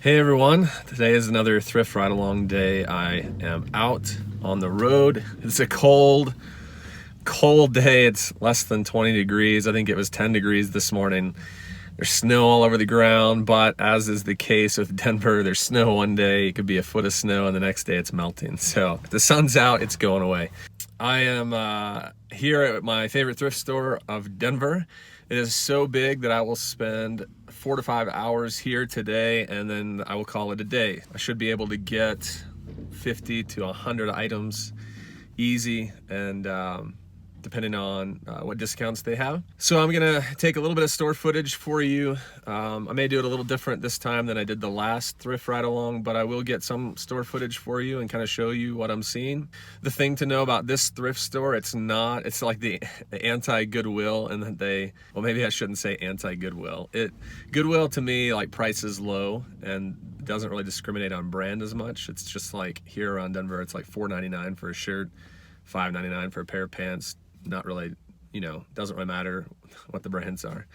Hey everyone, today is another thrift ride along day. I am out on the road. It's a cold day. It's less than 20 degrees. I think it was 10 degrees this morning. There's snow all over the ground, but as is the case with Denver, there's snow one day, it could be a foot of snow, and the next day it's melting. So if the sun's out, it's going away. I am here at my favorite thrift store of Denver. It is so big that I will spend 4 to 5 hours here today, and then I will call it a day. I should be able to get 50 to 100 items easy, and depending on what discounts they have. So I'm gonna take a little bit of store footage for you. I may do it a little different this time than I did the last thrift ride along, but I will get some store footage for you and kind of show you what I'm seeing. The thing to know about this thrift store, it's like the anti-Goodwill, and that well, maybe I shouldn't say anti-Goodwill. Goodwill to me, like, price is low and doesn't really discriminate on brand as much. It's just like here around Denver, it's like $4.99 for a shirt, $5.99 for a pair of pants. Not really, doesn't really matter what the brands are.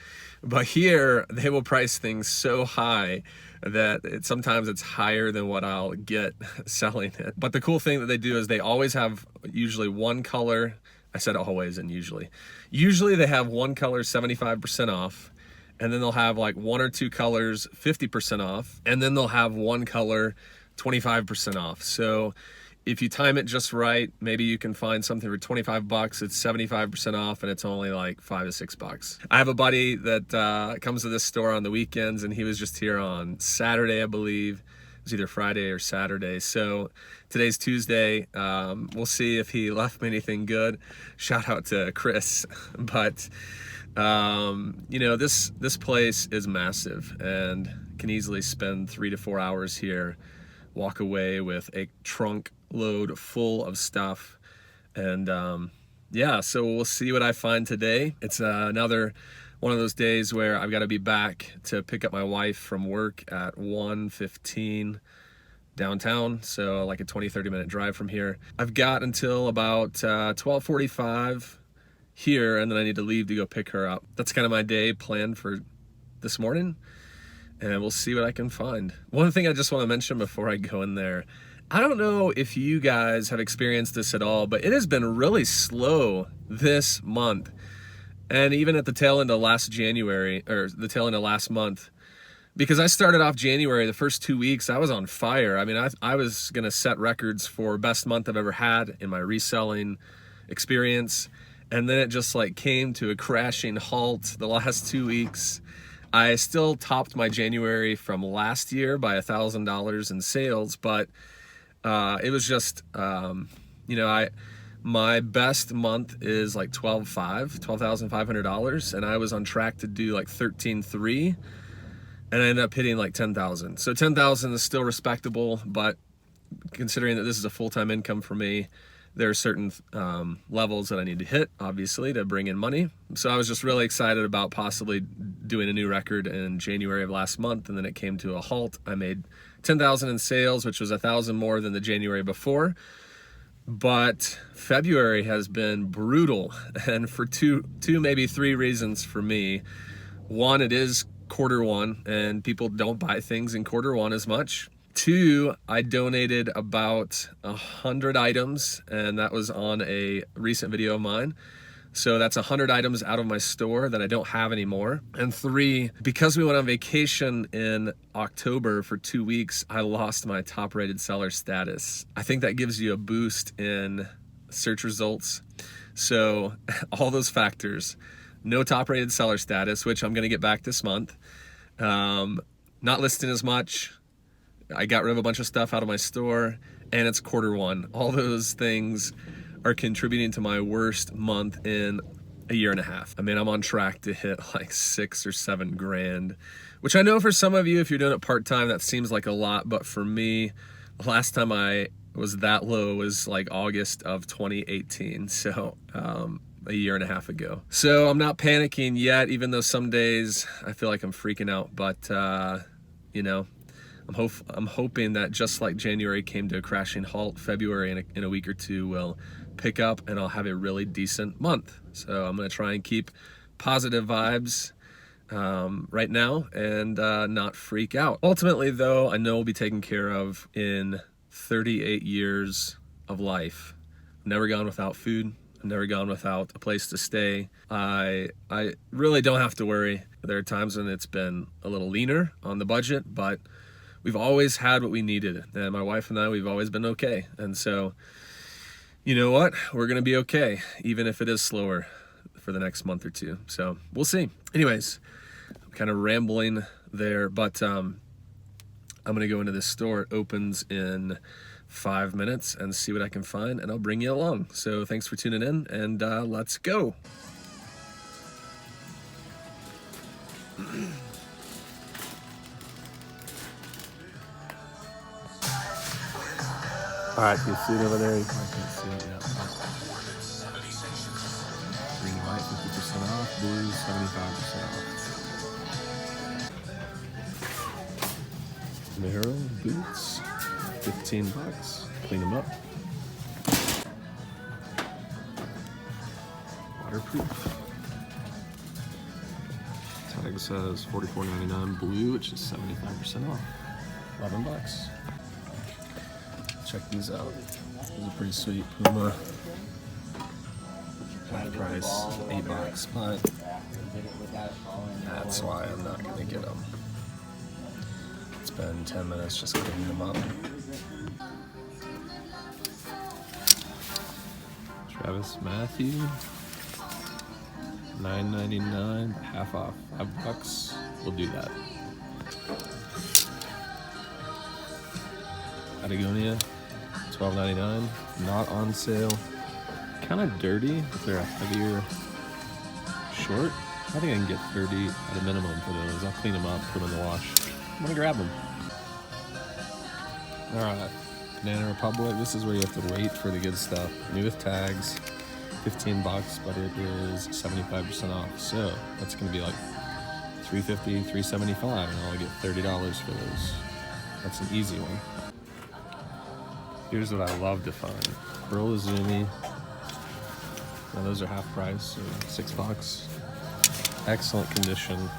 But here, they will price things so high that sometimes it's higher than what I'll get selling it. But the cool thing that they do is they always have usually one color. I said always and usually. Usually they have one color 75% off, and then they'll have like one or two colors 50% off, and then they'll have one color 25% off. So if you time it just right, maybe you can find something for 25 bucks. It's 75% off, and it's only like $5 to $6. I have a buddy that comes to this store on the weekends, and he was just here on Saturday, I believe. It was either Friday or Saturday. So today's Tuesday. We'll see if he left me anything good. Shout out to Chris. But this place is massive, and can easily spend 3 to 4 hours here, walk away with a trunk load full of stuff. And so we'll see what I find today. It's another one of those days where I've got to be back to pick up my wife from work at 1:15 downtown, so like a 20-30 minute drive from here. I've got until about 12:45 here, and then I need to leave to go pick her up. That's kind of my day planned for this morning, and we'll see what I can find. One thing I just want to mention before I go in there, I don't know if you guys have experienced this at all, but it has been really slow this month. And even at the tail end of last January, or the tail end of last month, because I started off January, the first 2 weeks, I was on fire. I mean, I was gonna set records for best month I've ever had in my reselling experience. And then it just like came to a crashing halt the last 2 weeks. I still topped my January from last year by $1,000 in sales, but it was just, my best month is like $12,500, and I was on track to do like 13.3, and I ended up hitting like 10,000. So 10,000 is still respectable, but considering that this is a full-time income for me, there are certain levels that I need to hit, obviously, to bring in money. So I was just really excited about possibly doing a new record in January of last month, and then it came to a halt. I made 10,000 in sales, which was 1,000 more than the January before. But February has been brutal, and for two, maybe three reasons for me. One, it is quarter one, and people don't buy things in quarter one as much. Two, I donated about 100 items, and that was on a recent video of mine. So that's 100 items out of my store that I don't have anymore. And three, because we went on vacation in October for 2 weeks, I lost my top rated seller status. I think that gives you a boost in search results. So all those factors, no top rated seller status, which I'm gonna get back this month. Not listing as much. I got rid of a bunch of stuff out of my store, and it's quarter one. All those things are contributing to my worst month in a year and a half. I mean, I'm on track to hit like 6 or 7 grand, which I know for some of you, if you're doing it part-time, that seems like a lot. But for me, the last time I was that low was like August of 2018. So, a year and a half ago. So I'm not panicking yet, even though some days I feel like I'm freaking out. But, I'm hoping that just like January came to a crashing halt, February in a week or two will pick up, and I'll have a really decent month. So I'm going to try and keep positive vibes right now and not freak out. Ultimately, though, I know we'll be taken care of in 38 years of life. I've never gone without food. I've never gone without a place to stay. I really don't have to worry. There are times when it's been a little leaner on the budget, but we've always had what we needed. And my wife and I, we've always been okay. And so, you know what? We're gonna be okay, even if it is slower for the next month or two. So we'll see. Anyways, I'm kind of rambling there, but I'm gonna go into this store. It opens in 5 minutes and see what I can find, and I'll bring you along. So thanks for tuning in, and let's go. All right, can you see it over there? You probably can't see it yet. Green and white, 50% off. Blue, 75% off. Mero boots, $15. Clean them up. Waterproof. Tag says $44.99. Blue, which is 75% off. $11. Check these out. These are pretty sweet. Puma. Half price, $8, but that's why I'm not gonna get them. Spend 10 minutes just cleaning them up. Travis Matthew, $9.99, half off, $5. We'll do that. Patagonia, $12.99, not on sale. Kind of dirty if they're a heavier short. I think I can get 30 at a minimum for those. I'll clean them up, put them in the wash. I'm gonna grab them. All right, Banana Republic. This is where you have to wait for the good stuff. New with tags, $15, but it is 75% off. So that's gonna be like $3.50, $3.75, and I'll get $30 for those. That's an easy one. Here's what I love to find. Pearl Izumi. Now those are half price, so $6. Excellent condition.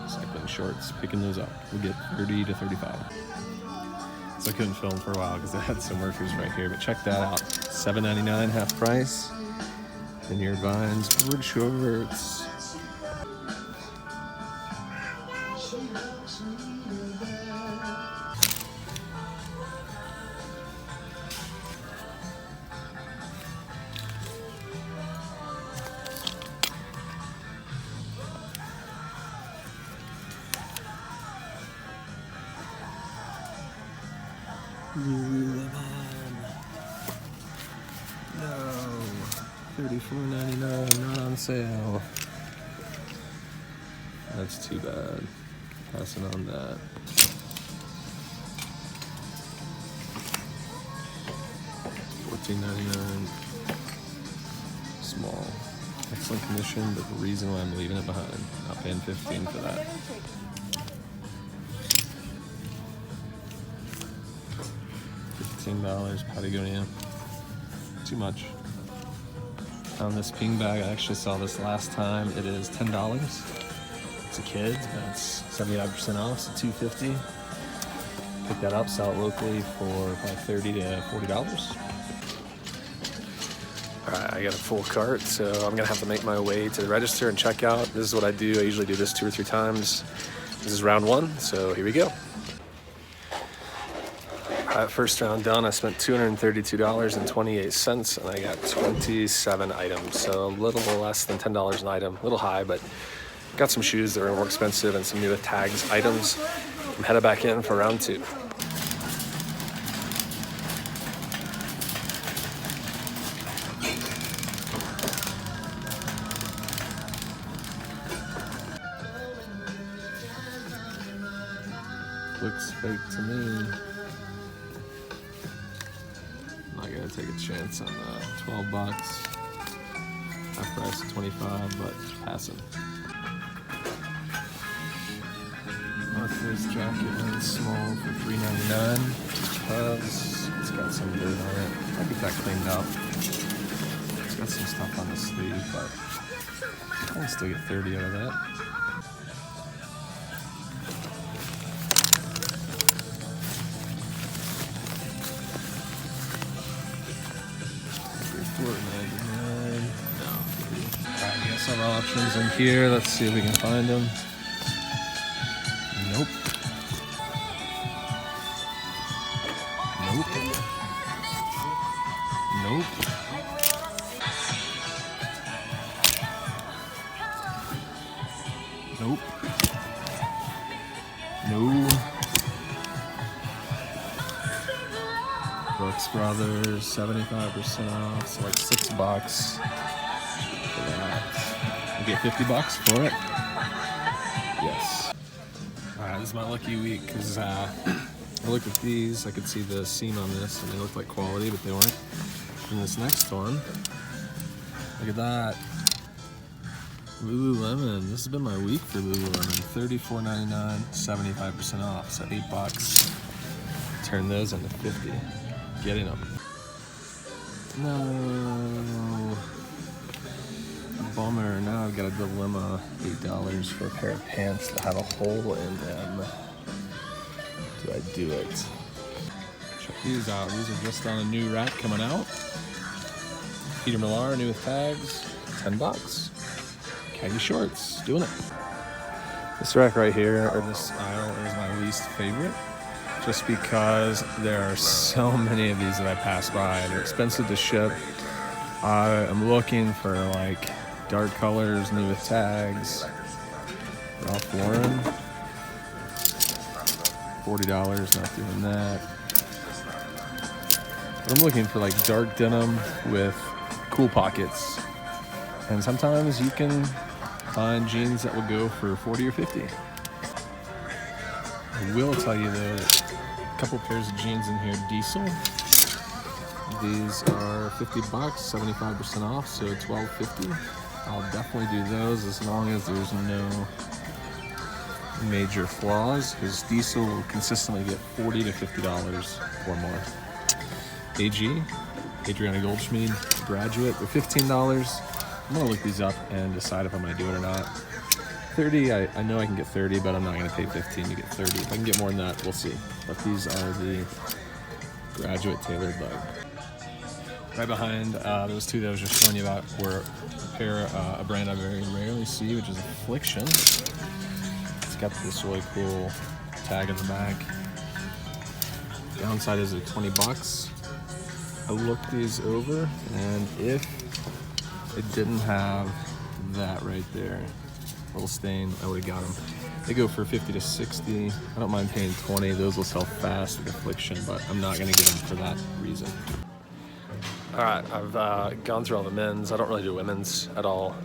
Cycling shorts. Picking those up. We'll get 30 to 35. So I couldn't film for a while because I had some workers right here, but check that out. $7.99, half price. Vineyard Vines, wood shorts. Lululemon. No. $34.99, not on sale. That's too bad. Passing on that. $14.99. Small. Excellent condition, but the reason why I'm leaving it behind. Not paying $15 for that. $15, Patagonia. Too much. Found this ping bag. I actually saw this last time. It is $10. It's a kid's, but it's 75% off, so $2.50. Pick that up, sell it locally for probably $30 to $40. All right, I got a full cart, so I'm gonna have to make my way to the register and check out. This is what I do. I usually do this 2 or 3 times. This is round 1, so here we go. First round done, I spent $232.28, and I got 27 items, so a little less than $10 an item. A little high, but got some shoes that were more expensive and some new with tags items. I'm headed back in for round 2. Looks fake to me. I'm not gonna take a chance on $12. Half price of $25, but passing. This jacket is small for $3.99 because it's got some dirt on it. I'll get that cleaned up. It's got some stuff on the sleeve, but I can still get 30 out of that. several options in here. Let's see if we can find them. Nope. Nope. Nope. Nope. No. Brooks Brothers, 75% off, so like $6 for that. You get $50 for it. Yes. Alright, this is my lucky week because I looked at these, I could see the seam on this and they looked like quality, but they weren't. And this next one, look at that. Lululemon, this has been my week for Lululemon. $34.99, 75% off, so $8. Turn those into 50. Getting them. No. Bummer, now I've got a dilemma. $8 for a pair of pants that have a hole in them. Do I do it? Check these out. These are just on a new rack coming out. Peter Millar, new with tags, $10. Khaki shorts, doing it. This rack right here, or this aisle, is my least favorite. Just because there are so many of these that I pass by. They're expensive to ship. I am looking for like dark colors, new with tags. Ralph Lauren, $40, not doing that. But I'm looking for like dark denim with cool pockets. And sometimes you can find jeans that will go for 40 or 50. I will tell you though that a couple pairs of jeans in here, Diesel. These are $50, 75% off, so $12.50. I'll definitely do those as long as there's no major flaws, because Diesel will consistently get $40 to $50 or more. AG, Adriana Goldschmied, Graduate, they're $15. I'm gonna look these up and decide if I'm gonna do it or not. 30, I know I can get 30, but I'm not gonna pay 15 to get 30. If I can get more than that, we'll see. But these are the Graduate tailored leg. Right behind those two that I was just showing you about were a brand I very rarely see, which is Affliction. It's got this really cool tag in the back. Downside is at $20. I looked these over, and if it didn't have that right there, little stain, I would have got them. They go for 50 to 60. I don't mind paying 20. Those will sell fast with Affliction, but I'm not gonna get them for that reason. All right, I've gone through all the men's. I don't really do women's at all.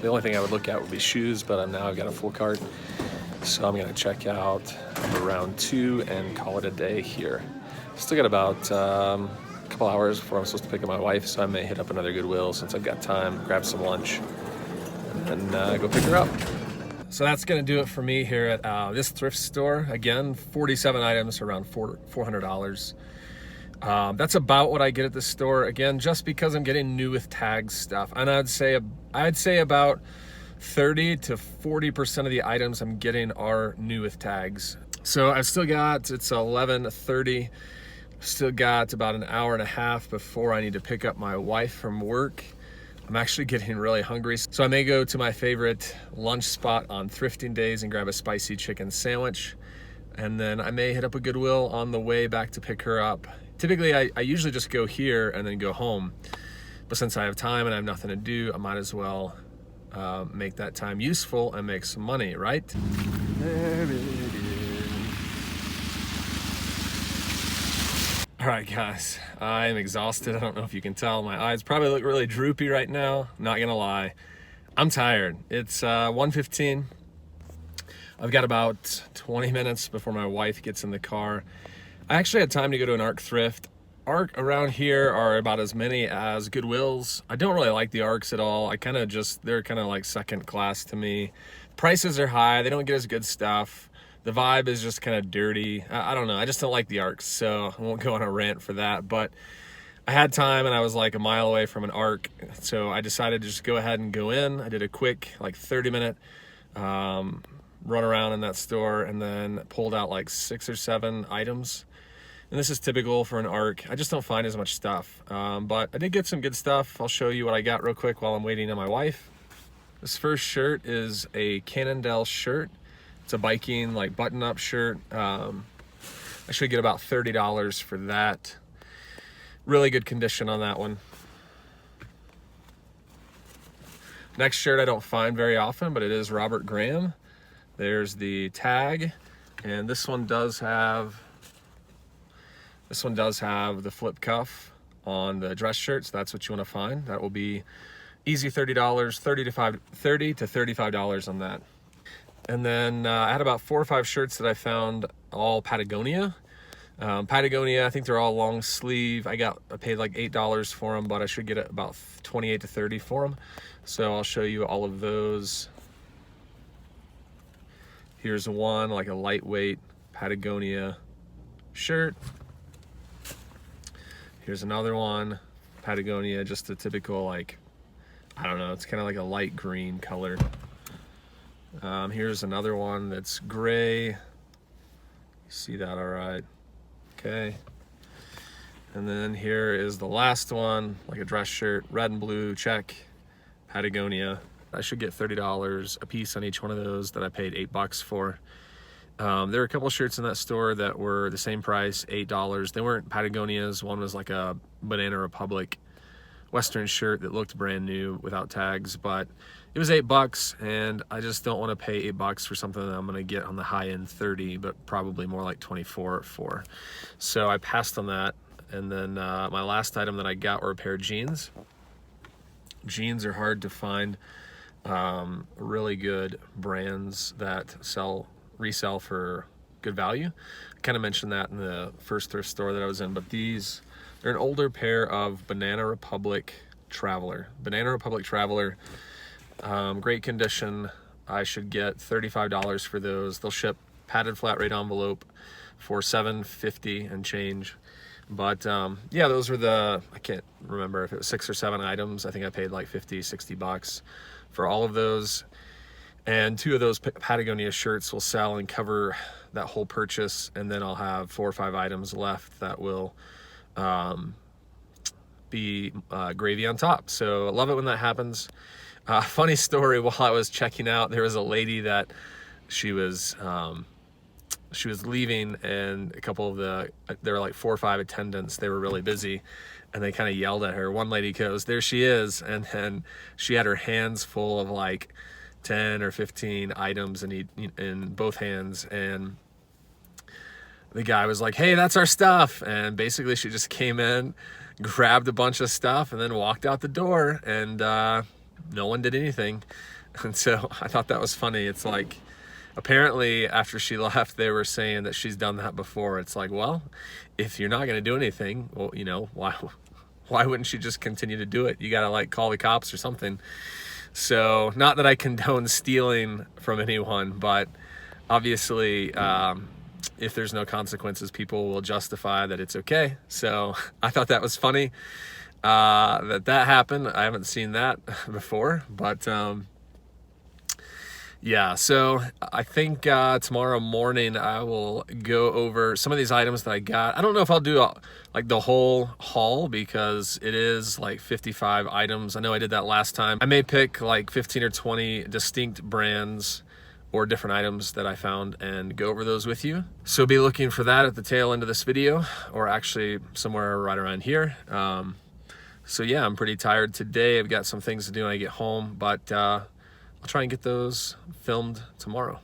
The only thing I would look at would be shoes, but I've got a full cart. So I'm gonna check out round 2 and call it a day here. Still got about a couple hours before I'm supposed to pick up my wife, so I may hit up another Goodwill since I've got time, grab some lunch, and go pick her up. So that's gonna do it for me here at this thrift store. Again, 47 items, around $400. That's about what I get at this store. Again, just because I'm getting new with tags stuff, and I'd say about 30 to 40% of the items I'm getting are new with tags. So I've still got, it's 11:30. Still got about an hour and a half before I need to pick up my wife from work. I'm actually getting really hungry, so I may go to my favorite lunch spot on thrifting days and grab a spicy chicken sandwich. And then I may hit up a Goodwill on the way back to pick her up. Typically, I usually just go here and then go home. But since I have time and I have nothing to do, I might as well make that time useful and make some money, right? There it is. All right, guys, I am exhausted. I don't know if you can tell. My eyes probably look really droopy right now. Not gonna lie. I'm tired. It's 1:15. I've got about 20 minutes before my wife gets in the car. I actually had time to go to an ARC thrift. ARC around here are about as many as Goodwills. I don't really like the ARCs at all. They're kind of like second class to me. Prices are high. They don't get as good stuff. The vibe is just kind of dirty. I don't know. I just don't like the ARCs, so I won't go on a rant for that. But I had time and I was like a mile away from an ARC, so I decided to just go ahead and go in. I did a quick like 30-minute run around in that store and then pulled out like 6 or 7 items. And this is typical for an ARC. I just don't find as much stuff. But I did get some good stuff. I'll show you what I got real quick while I'm waiting on my wife. This first shirt is a Cannondale shirt. It's a biking like button-up shirt. I should get about $30 for that. Really good condition on that one. Next shirt I don't find very often, but it is Robert Graham. There's the tag, and this one does have the flip cuff on the dress shirt, so that's what you want to find. That will be easy $30, $30 to $35 on that. And then I had about 4 or 5 shirts that I found, all Patagonia. Patagonia, I think they're all long sleeve. I paid like $8 for them, but I should get about 28 to 30 for them. So I'll show you all of those. Here's one, like a lightweight Patagonia shirt. Here's another one, Patagonia, just a typical, like, I don't know, it's kind of like a light green color. Here's another one that's gray. You see that all right? Okay. And then here is the last one, like a dress shirt, red and blue, check, Patagonia. I should get $30 a piece on each one of those that I paid $8 for. There were a couple of shirts in that store that were the same price, $8. They weren't Patagonias. One was like a Banana Republic Western shirt that looked brand new without tags, but it was $8, and I just don't want to pay $8 for something that I'm going to get on the high end 30, but probably more like 24 for. So I passed on that. And then my last item that I got were a pair of jeans. Jeans are hard to find. Really good brands that resell for good value. I kind of mentioned that in the first thrift store that I was in, but they're an older pair of Banana Republic Traveler. Banana Republic Traveler, great condition. I should get $35 for those. They'll ship padded flat rate envelope for $7.50 and change. But yeah, those were I can't remember if it was 6 or 7 items. I think I paid like $50-$60 for all of those. And 2 of those Patagonia shirts will sell and cover that whole purchase. And then I'll have 4 or 5 items left that will be gravy on top. So I love it when that happens. Funny story, while I was checking out, there was a lady that she was leaving, and a couple of there were like 4 or 5 attendants. They were really busy, and they kind of yelled at her. One lady goes, "There she is," and then she had her hands full of like 10 or 15 items in both hands, and the guy was like, "Hey, that's our stuff," and basically she just came in, grabbed a bunch of stuff, and then walked out the door, and no one did anything. And so I thought that was funny. It's like, apparently after she left, they were saying that she's done that before. It's like, well, if you're not going to do anything, well, you know, why wouldn't she just continue to do it? You got to like call the cops or something. So not that I condone stealing from anyone, but obviously if there's no consequences, people will justify that it's okay. So I thought that was funny that happened. I haven't seen that before, but yeah, so I think tomorrow morning I will go over some of these items that I got. I don't know if I'll do like the whole haul, because it is like 55 items. I know I did that last time. I may pick like 15 or 20 distinct brands or different items that I found and go over those with you. So be looking for that at the tail end of this video, or actually somewhere right around here. So yeah, I'm pretty tired today. I've got some things to do when I get home, but I'll try and get those filmed tomorrow.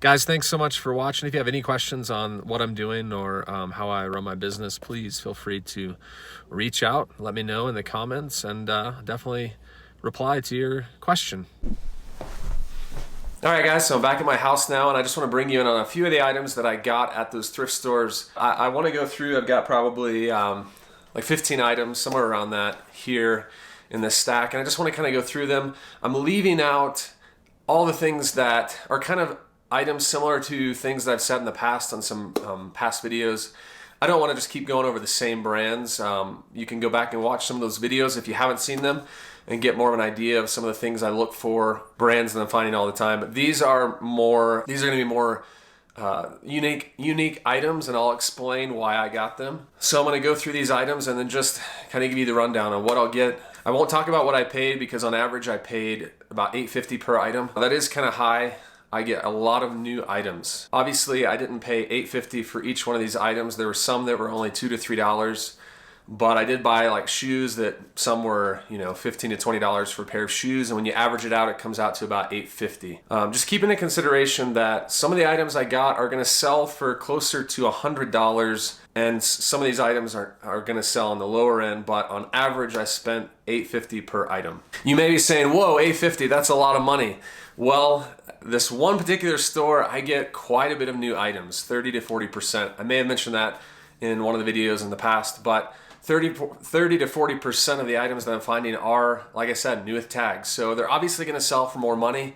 Guys, thanks so much for watching. If you have any questions on what I'm doing or how I run my business, please feel free to reach out. Let me know in the comments, and definitely reply to your question. All right, guys, so I'm back at my house now, and I just want to bring you in on a few of the items that I got at those thrift stores. I want to go through, I've got probably like 15 items, somewhere around that here in this stack, and I just want to kind of go through them. I'm leaving out all the things that are kind of items similar to things that I've said in the past on some past videos. I don't want to just keep going over the same brands. You can go back and watch some of those videos if you haven't seen them and get more of an idea of some of the things I look for, brands that I'm finding all the time. But these are going to be more unique items, and I'll explain why I got them. So I'm going to go through these items and then just kind of give you the rundown on what I'll get I won't talk about what I paid because on average I paid about $8.50 per item. That is kind of high. I get a lot of new items. Obviously, I didn't pay $8.50 for each one of these items. There were some that were only $2 to $3, but I did buy like shoes that some were, $15 to $20 for a pair of shoes, and when you average it out, it comes out to about $8.50. Just keep into consideration that some of the items I got are gonna sell for closer to $100, and some of these items are gonna sell on the lower end, but on average, I spent $8.50 per item. You may be saying, whoa, $8.50, that's a lot of money. Well, this one particular store, I get quite a bit of new items, 30 to 40%. I may have mentioned that in one of the videos in the past, but 30 to 40% of the items that I'm finding are, like I said, new with tags. So they're obviously gonna sell for more money,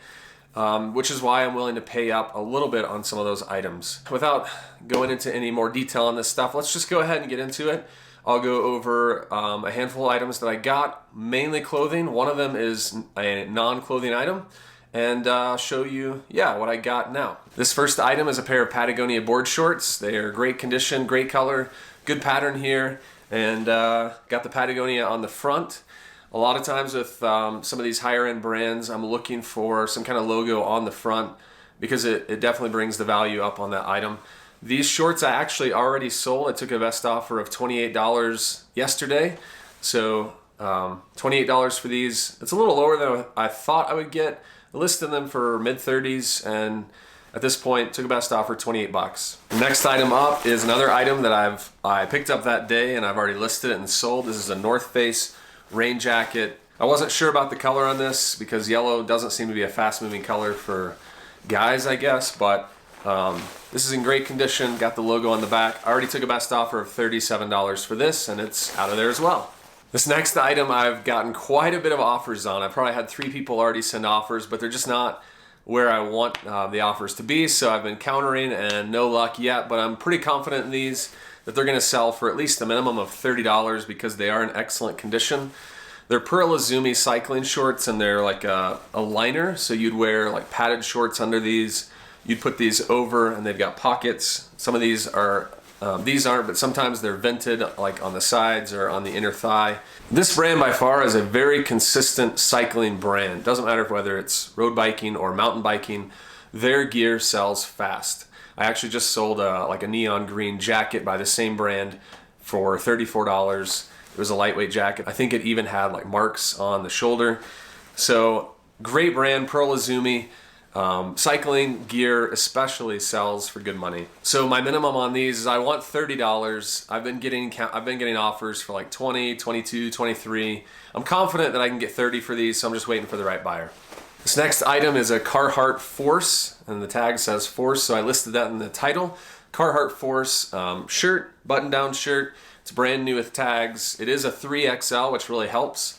which is why I'm willing to pay up a little bit on some of those items. Without going into any more detail on this stuff, let's just go ahead and get into it. I'll go over a handful of items that I got, mainly clothing. One of them is a non-clothing item, and show you, what I got now. This first item is a pair of Patagonia board shorts. They are great condition, great color, good pattern here, and got the Patagonia on the front. A lot of times with some of these higher end brands, I'm looking for some kind of logo on the front because it definitely brings the value up on that item. These shorts I actually already sold. I took a best offer of $28 yesterday. So $28 for these. It's a little lower than I thought I would get. I listed them for mid-30s, and at this point took a best offer, 28 bucks. Next item up is another item that I picked up that day and I've already listed it and sold. This is a North Face rain jacket. I wasn't sure about the color on this because yellow doesn't seem to be a fast-moving color for guys, I guess, but this is in great condition, got the logo on the back. I already took a best offer of $37 for this, and it's out of there as well. This next item I've gotten quite a bit of offers on. I probably had 3 people already send offers, but they're just not where I want the offers to be, so I've been countering and no luck yet, but I'm pretty confident in these that they're gonna sell for at least a minimum of $30 because they are in excellent condition. They're Pearl Izumi cycling shorts, and they're like a liner, so you'd wear like padded shorts under these. You'd put these over, and they've got pockets. Some of these aren't, but sometimes they're vented like on the sides or on the inner thigh. This brand by far is a very consistent cycling brand. Doesn't matter whether it's road biking or mountain biking, their gear sells fast. I actually just sold like a neon green jacket by the same brand for $34. It was a lightweight jacket. I think it even had like marks on the shoulder. So great brand, Pearl Izumi. Cycling gear especially sells for good money. So my minimum on these is I want $30. I've been getting offers for like 20, 22, 23. I'm confident that I can get 30 for these, so I'm just waiting for the right buyer. This next item is a Carhartt Force, and the tag says Force, so I listed that in the title. Carhartt Force shirt, button-down shirt. It's brand new with tags. It is a 3XL, which really helps.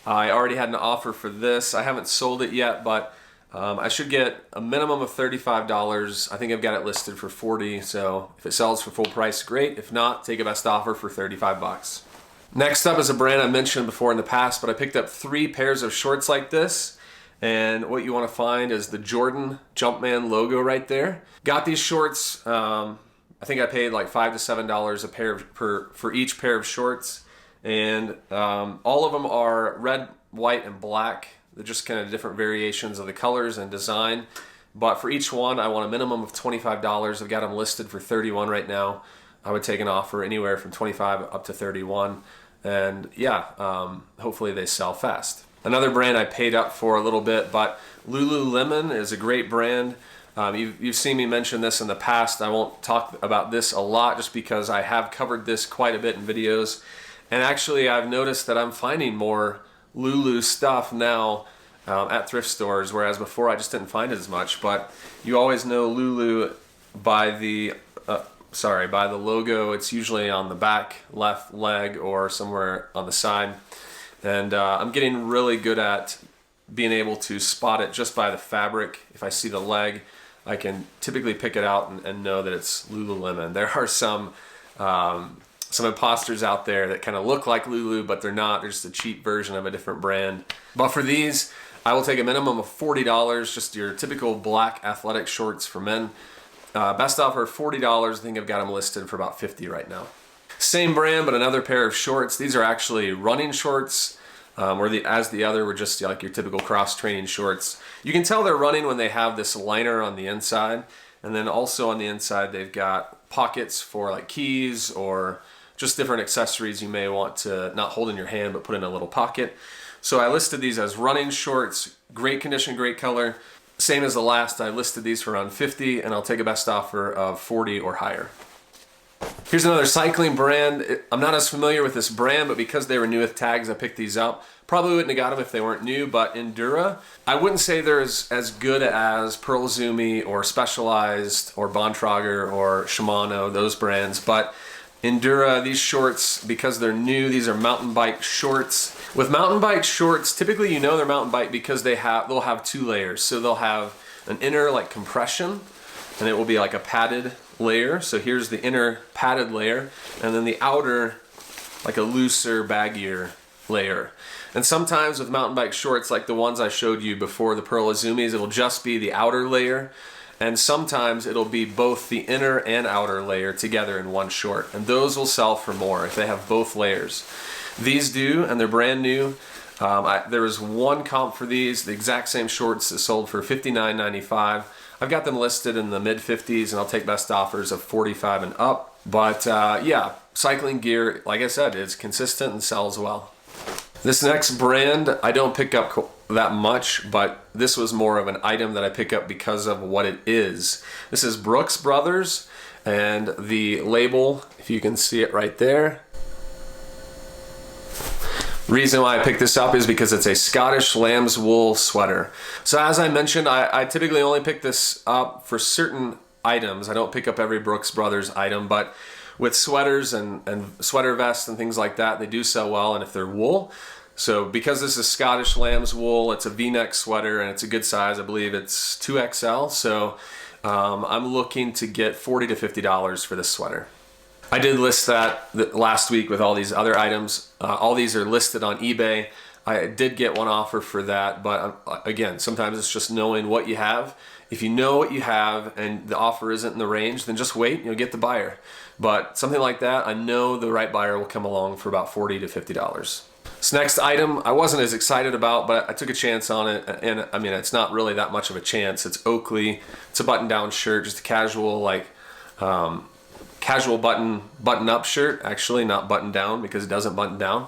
I already had an offer for this. I haven't sold it yet, but I should get a minimum of $35. I think I've got it listed for $40, so if it sells for full price, great. If not, take a best offer for 35 bucks. Next up is a brand I mentioned before in the past, but I picked up 3 pairs of shorts like this, and what you want to find is the Jordan Jumpman logo right there. Got these shorts, I think I paid like $5 to $7 a pair for each pair of shorts, and all of them are red, white, and black. They're just kind of different variations of the colors and design. But for each one, I want a minimum of $25. I've got them listed for $31 right now. I would take an offer anywhere from $25 up to $31. And hopefully they sell fast. Another brand I paid up for a little bit, but Lululemon is a great brand. You've seen me mention this in the past. I won't talk about this a lot just because I have covered this quite a bit in videos. And actually, I've noticed that I'm finding more Lulu stuff now at thrift stores, whereas before I just didn't find it as much. But you always know Lulu by the logo. It's usually on the back left leg or somewhere on the side, and I'm getting really good at being able to spot it just by the fabric. If I see the leg, I can typically pick it out and know that it's Lululemon. There are some imposters out there that kind of look like Lulu, but they're not. They're just a cheap version of a different brand. But for these, I will take a minimum of $40, just your typical black athletic shorts for men. Best offer $40. I think I've got them listed for about $50 right now. Same brand, but another pair of shorts. These are actually running shorts. as the other were just like your typical cross training shorts. You can tell they're running when they have this liner on the inside, and then also on the inside they've got pockets for like keys or just different accessories you may want to not hold in your hand but put in a little pocket. So I listed these as running shorts, great condition, great color. Same as the last, I listed these for around 50, and I'll take a best offer of 40 or higher. Here's another cycling brand. I'm not as familiar with this brand, but because they were new with tags, I picked these up. Probably wouldn't have got them if they weren't new, but Endura, I wouldn't say they're as good as Pearl Izumi or Specialized or Bontrager or Shimano, those brands, but Endura, these shorts, because they're new, these are mountain bike shorts. With mountain bike shorts, typically you know they're mountain bike because they'll have 2 layers. So they'll have an inner like compression, and it will be like a padded layer. So here's the inner padded layer, and then the outer like a looser, baggier layer. And sometimes with mountain bike shorts like the ones I showed you before, the Pearl Izumis, it'll just be the outer layer. And sometimes it'll be both the inner and outer layer together in one short. And those will sell for more if they have both layers. These do, and they're brand new. There was one comp for these, the exact same shorts that sold for $59.95. I've got them listed in the mid-50s, and I'll take best offers of 45 and up. But yeah, cycling gear, like I said, is consistent and sells well. This next brand, I don't pick up that much, but this was more of an item that I pick up because of what it is. This is Brooks Brothers, and the label, if you can see it right there. Reason why I picked this up is because it's a Scottish lamb's wool sweater. So as I mentioned, I typically only pick this up for certain items. I don't pick up every Brooks Brothers item, but with sweaters and sweater vests and things like that, they do sell well, and if they're wool. So because this is Scottish lamb's wool, it's a V-neck sweater and it's a good size. I believe it's 2XL. So I'm looking to get $40 to $50 for this sweater. I did list that last week with all these other items. All these are listed on eBay. I did get one offer for that, but again, sometimes it's just knowing what you have. If you know what you have and the offer isn't in the range, then just wait and you'll get the buyer. But something like that, I know the right buyer will come along for about $40 to $50. This next item I wasn't as excited about, but I took a chance on it, and I mean, it's not really that much of a chance. It's Oakley. It's a button-down shirt, just a casual, like, casual button-up shirt. Actually, not button-down because it doesn't button down.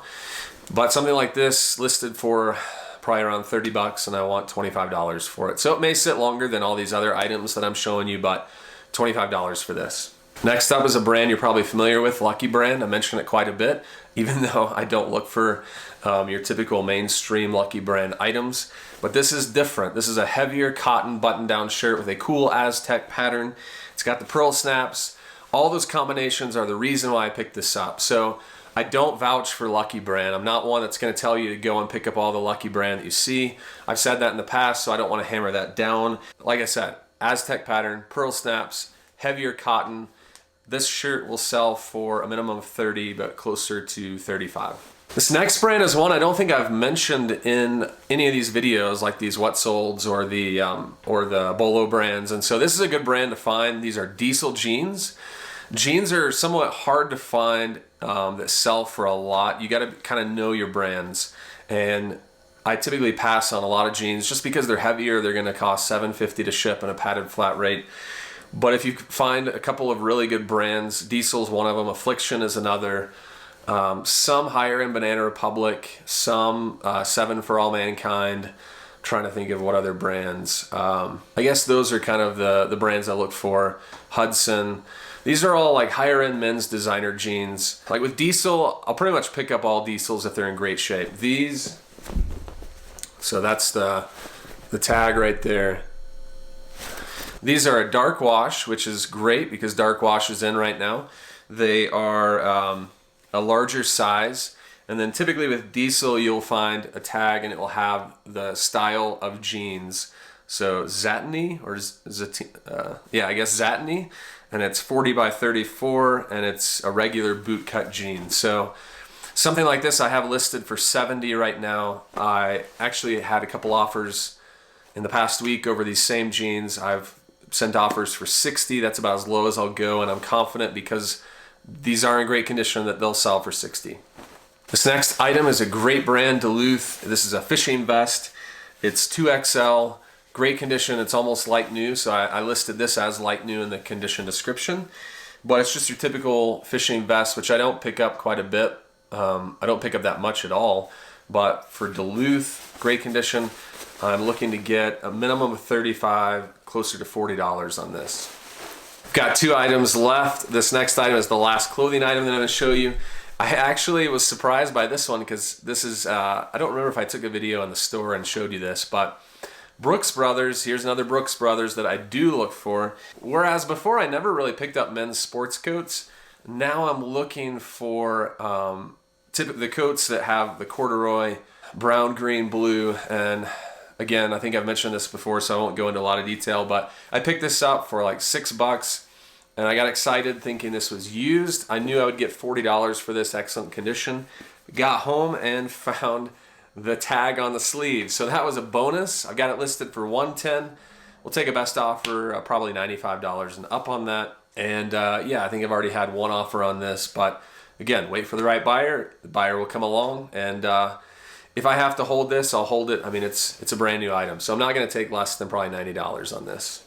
But something like this listed for probably around $30, and I want $25 for it. So it may sit longer than all these other items that I'm showing you, but $25 for this. Next up is a brand you're probably familiar with, Lucky brand. I mention it quite a bit, even though I don't look for your typical mainstream Lucky brand items. But this is different. This is a heavier cotton button-down shirt with a cool Aztec pattern. It's got the pearl snaps. All those combinations are the reason why I picked this up. So I don't vouch for Lucky brand. I'm not one that's going to tell you to go and pick up all the Lucky brand that you see. I've said that in the past, so I don't want to hammer that down. Like I said, Aztec pattern, pearl snaps, heavier cotton. This shirt will sell for a minimum of 30, but closer to 35. This next brand is one I don't think I've mentioned in any of these videos, like these Wetsolds or the Bolo brands. And so this is a good brand to find. These are Diesel jeans. Jeans are somewhat hard to find that sell for a lot. You got to kind of know your brands. And I typically pass on a lot of jeans just because they're heavier. They're going to cost $7.50 to ship in a padded flat rate. But if you find a couple of really good brands, Diesel's one of them, Affliction is another, some higher in Banana Republic, some Seven for All Mankind. Trying to think of what other brands. I guess those are kind of the brands I look for. Hudson. These are all like higher end men's designer jeans. Like with Diesel, I'll pretty much pick up all Diesels if they're in great shape. These, so that's the tag right there. These are a dark wash, which is great because dark wash is in right now. They are a larger size. And then typically with Diesel, you'll find a tag and it will have the style of jeans. So Zatini, or yeah, I guess Zatini. And it's 40 by 34 and it's a regular boot cut jean. So something like this I have listed for 70 right now. I actually had a couple offers in the past week over these same jeans. I've sent offers for 60. That's about as low as I'll go, and I'm confident because these are in great condition that they'll sell for 60. This next item is a great brand, Duluth. This is a fishing vest. It's 2XL, great condition. It's almost like new, so I listed this as like new in the condition description. But it's just your typical fishing vest, which I don't pick up quite a bit. I don't pick up that much at all. But for Duluth, great condition. I'm looking to get a minimum of $35, closer to $40 on this. Got 2 items left. This next item is the last clothing item that I'm going to show you. I actually was surprised by this one because this is, I don't remember if I took a video in the store and showed you this, but Brooks Brothers, here's another Brooks Brothers that I do look for. Whereas before I never really picked up men's sports coats, now I'm looking for the coats that have the corduroy, brown, green, blue, and again, I think I've mentioned this before, so I won't go into a lot of detail, but I picked this up for like $6, and I got excited thinking this was used. I knew I would get $40 for this, excellent condition. Got home and found the tag on the sleeve, so that was a bonus. I got it listed for $110. We'll take a best offer, probably $95 and up on that. And yeah, I think I've already had one offer on this, but again, wait for the right buyer. The buyer will come along, and if I have to hold this, I'll hold it. I mean, it's a brand new item, so I'm not going to take less than probably $90 on this.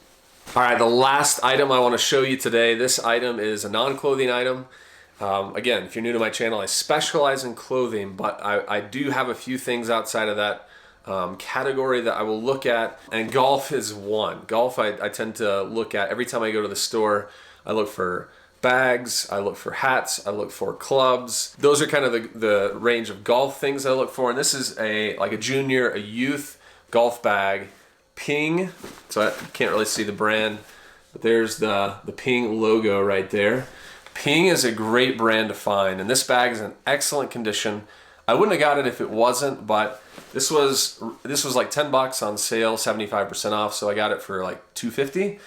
All right, the last item I want to show you today. This item is a non-clothing item. Again, if you're new to my channel, I specialize in clothing, but I do have a few things outside of that category that I will look at, and golf is one. Golf I tend to look at every time I go to the store. I look for bags, I look for hats, I look for clubs. Those are kind of the range of golf things I look for, and this is like a junior, a youth golf bag, Ping. So I can't really see the brand, but there's the Ping logo right there. Ping is a great brand to find, and this bag is in excellent condition. I wouldn't have got it if it wasn't, but this was like $10 on sale, 75% off, so I got it for like $2.50.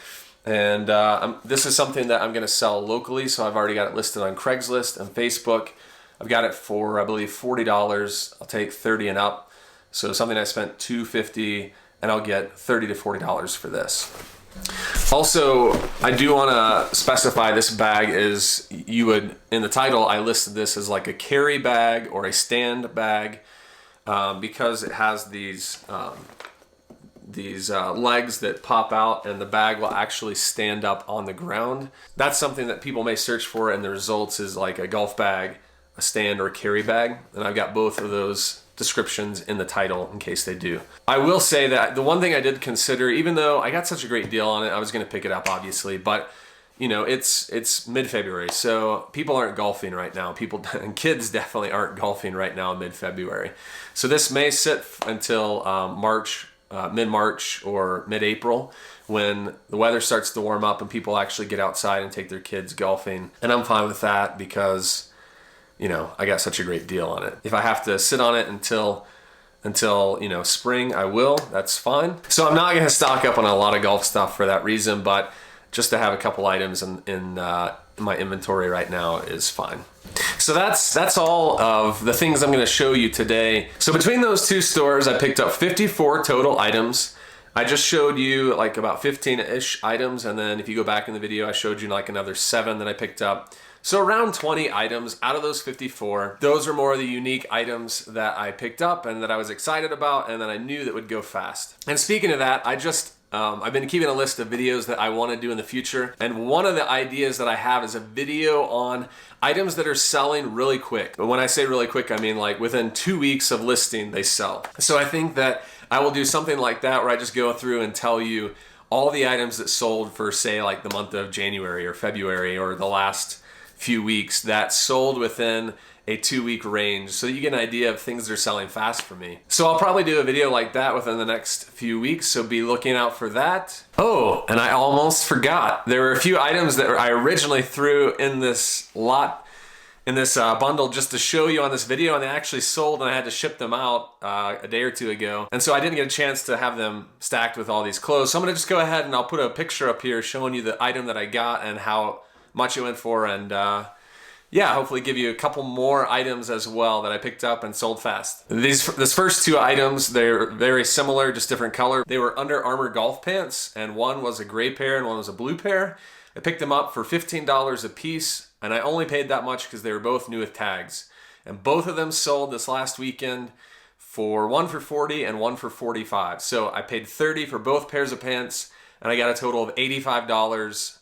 And this is something that I'm going to sell locally, so I've already got it listed on Craigslist and Facebook. I've got it for, I believe, $40. I'll take $30 and up. So something I spent $2.50, and I'll get $30 to $40 for this. Also, I do want to specify this bag is, in the title, I listed this as like a carry bag or a stand bag because it has these legs that pop out, and the bag will actually stand up on the ground. That's something that people may search for, and the results is like a golf bag, a stand, or a carry bag. And I've got both of those descriptions in the title in case they do. I will say that the one thing I did consider, even though I got such a great deal on it, I was going to pick it up obviously, but you know, it's mid-February, so people aren't golfing right now. People and kids definitely aren't golfing right now in mid-February. So this may sit until mid-March or mid-April, when the weather starts to warm up and people actually get outside and take their kids golfing. And I'm fine with that because, you know, I got such a great deal on it. If I have to sit on it until you know, spring, I will. That's fine. So I'm not going to stock up on a lot of golf stuff for that reason, but just to have a couple items in my inventory right now is fine. So that's all of the things I'm going to show you today. So between those two stores, I picked up 54 total items. I just showed you like about 15-ish items, and then if you go back in the video, I showed you like another 7 that I picked up. So around 20 items out of those 54. Those are more of the unique items that I picked up and that I was excited about and that I knew that would go fast. And speaking of that, I've been keeping a list of videos that I want to do in the future, and one of the ideas that I have is a video on items that are selling really quick. But when I say really quick, I mean like within 2 weeks of listing, they sell. So I think that I will do something like that where I just go through and tell you all the items that sold for, say, like the month of January or February or the last few weeks that sold within a 2-week range, so you get an idea of things that are selling fast for me. So I'll probably do a video like that within the next few weeks, so be looking out for that. Oh, and I almost forgot. There were a few items that I originally threw in this lot, in this bundle just to show you on this video, and they actually sold, and I had to ship them out a day or two ago. And so I didn't get a chance to have them stacked with all these clothes. So I'm gonna just go ahead and I'll put a picture up here showing you the item that I got and how much it went for, and yeah, hopefully give you a couple more items as well that I picked up and sold fast. This first 2 items, they're very similar, just different color. They were Under Armour golf pants, and one was a gray pair and one was a blue pair. I picked them up for $15 a piece, and I only paid that much because they were both new with tags. and both of them sold this last weekend for one for 40 and one for 45. So I paid 30 for both pairs of pants, and I got a total of $85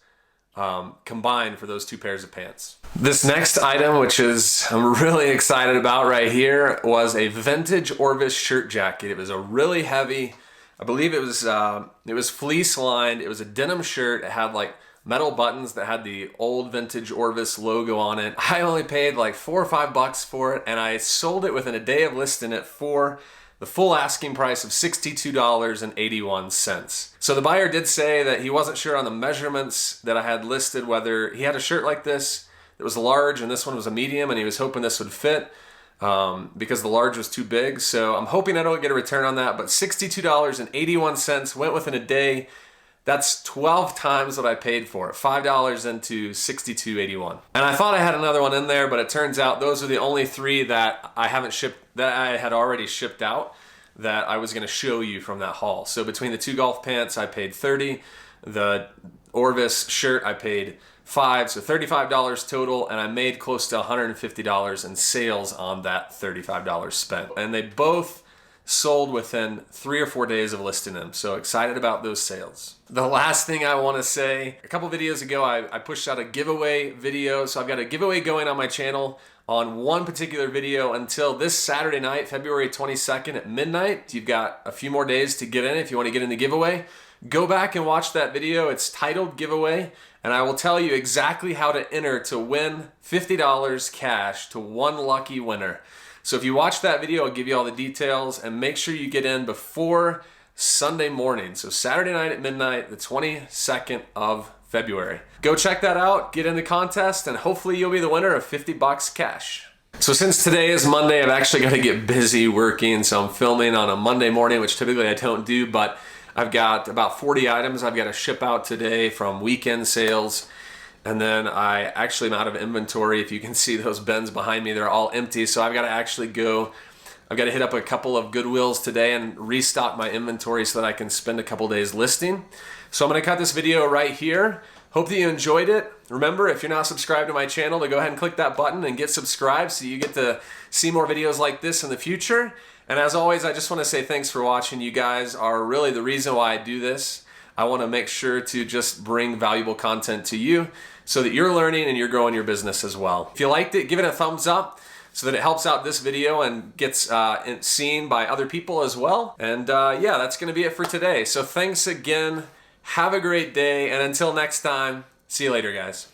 combined for those two pairs of pants. This next item, which is I'm really excited about right here, was a vintage Orvis shirt jacket. It was a really heavy, I believe it was fleece lined. It was a denim shirt. It had like metal buttons that had the old vintage Orvis logo on it. I only paid like $4 or $5 for it, and I sold it within a day of listing it for the full asking price of $62.81. So the buyer did say that he wasn't sure on the measurements that I had listed, whether he had a shirt like this that was large and this one was a medium, and he was hoping this would fit because the large was too big. So I'm hoping I don't get a return on that, but $62.81 went within a day. That's 12 times what I paid for it, $5 into $62.81. And I thought I had another one in there, but it turns out those are the only three that I haven't shipped, that I had already shipped out, that I was gonna show you from that haul. So between the two golf pants, I paid 30, the Orvis shirt, I paid 5, so $35 total, and I made close to $150 in sales on that $35 spent. And they both sold within 3 or 4 days of listing them. So excited about those sales. The last thing I want to say, a couple videos ago, I pushed out a giveaway video. So I've got a giveaway going on my channel on one particular video until this Saturday night, February 22nd at midnight. You've got a few more days to get in if you want to get in the giveaway. Go back and watch that video. It's titled Giveaway, and I will tell you exactly how to enter to win $50 cash to one lucky winner. So if you watch that video, I'll give you all the details, and make sure you get in before Sunday morning. So Saturday night at midnight, the 22nd of February. Go check that out, get in the contest, and hopefully you'll be the winner of $50 cash. So since today is Monday, I've actually got to get busy working. So I'm filming on a Monday morning, which typically I don't do, but I've got about 40 items I've got to ship out today from weekend sales. And then I actually am out of inventory. If you can see those bins behind me, they're all empty. So I've got to actually go, I've got to hit up a couple of Goodwills today and restock my inventory so that I can spend a couple days listing. So I'm going to cut this video right here. Hope that you enjoyed it. Remember, if you're not subscribed to my channel, to go ahead and click that button and get subscribed so you get to see more videos like this in the future. And as always, I just want to say thanks for watching. You guys are really the reason why I do this. I want to make sure to just bring valuable content to you so that you're learning and you're growing your business as well. If you liked it, give it a thumbs up so that it helps out this video and gets seen by other people as well. And yeah, that's going to be it for today. So thanks again. Have a great day. And until next time, see you later, guys.